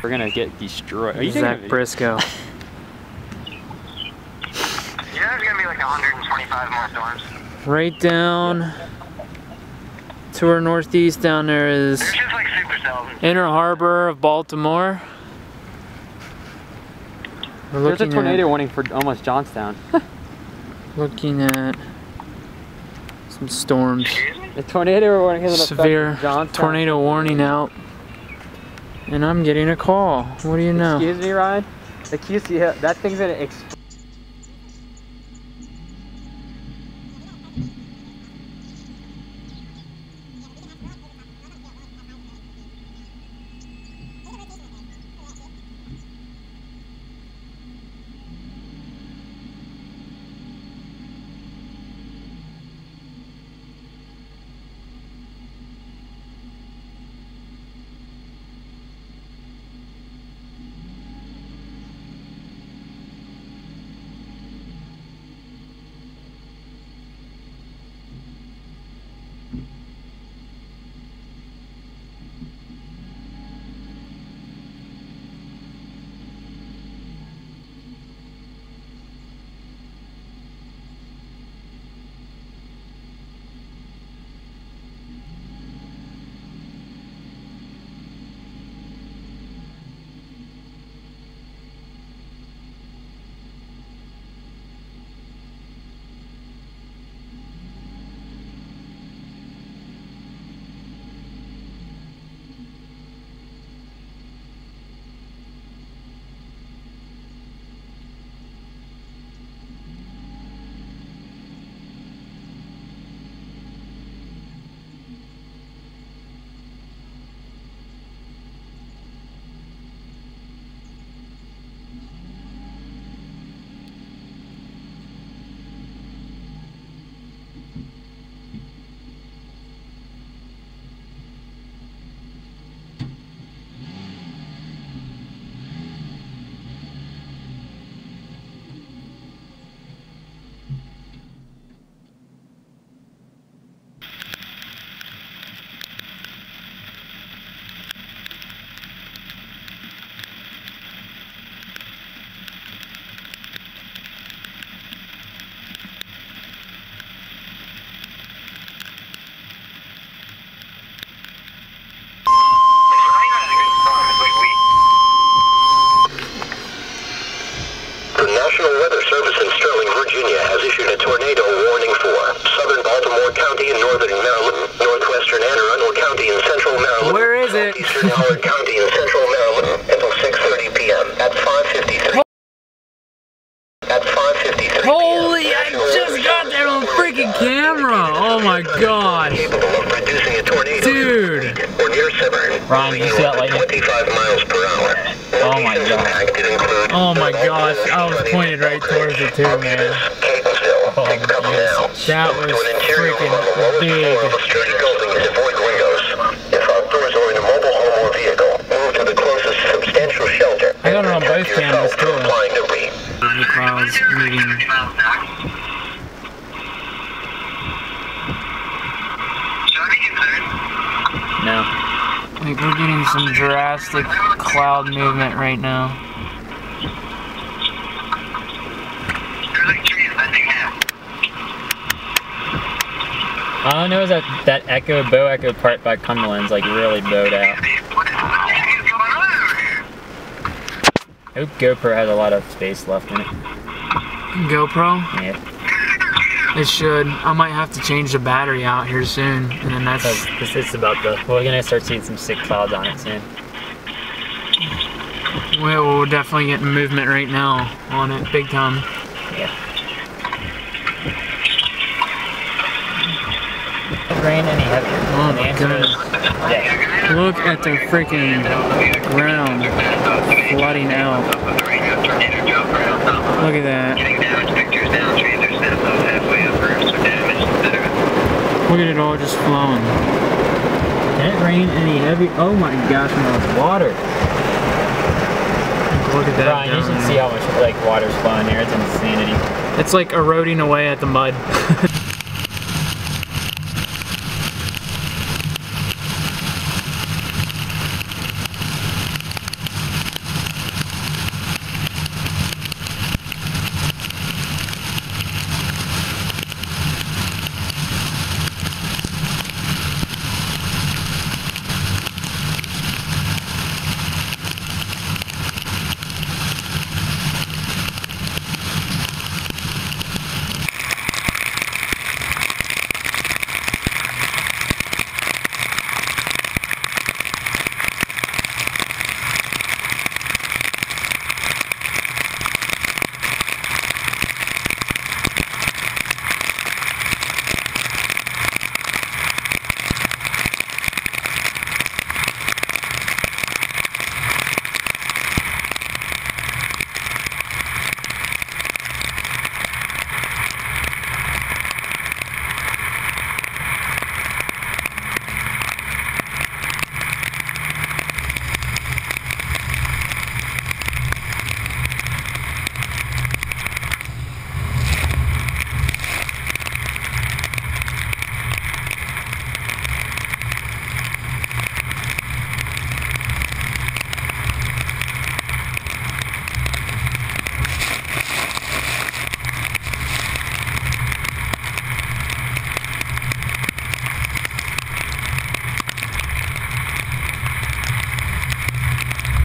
We're gonna get destroyed. Are you Zach Brisko. Yeah, there's gonna be like 125 more storms. Right down to our northeast down there is There's just like supercells. Inner Harbor of Baltimore. We're There's a looking tornado warning for almost Johnstown. looking at some storms. The tornado warning has an effect Severe in Johnstown. tornado warning out. And I'm getting a call. What do you know? Excuse me, Ryan? The QC, that thing's gonna explode. tornado warning for southern Baltimore County and northern Maryland, northwestern Anne Arundel County and central Maryland. Where is it? Eastern Howard County and central Maryland until 6:30 p.m. At 5:53. At 5:53. Holy! I just got that on freaking camera. Oh my god. Capable of producing a tornado. Dude. Or near Severn. Ron, you see that lightning? 25 miles per hour. Oh my god. Oh my gosh, I was pointed right towards it too, man. Oh, yes. That was freaking big. Avoid windows. If outdoors or in a mobile home or vehicle, move to the closest substantial shelter. I got it on both cameras too. The clouds moving. No. Like we're getting some drastic cloud movement right now. All I know is that bow echo part by Cumberland's like really bowed out. I hope GoPro has a lot of space left in it. GoPro? Yeah. It should. I might have to change the battery out here soon, and then that's... Because it's about the... We're gonna start seeing some sick clouds on it soon. Well, we're definitely getting movement right now on it, big time. Yeah. Rain any heavier? Oh my goodness. Yeah. Look at the freaking ground flooding out. Look at that. Look at it all just flowing. Did it rain any heavy? Oh my gosh, no water. Look at that. Brian, you should see how much like water's flowing here. It's insanity. It's like eroding away at the mud.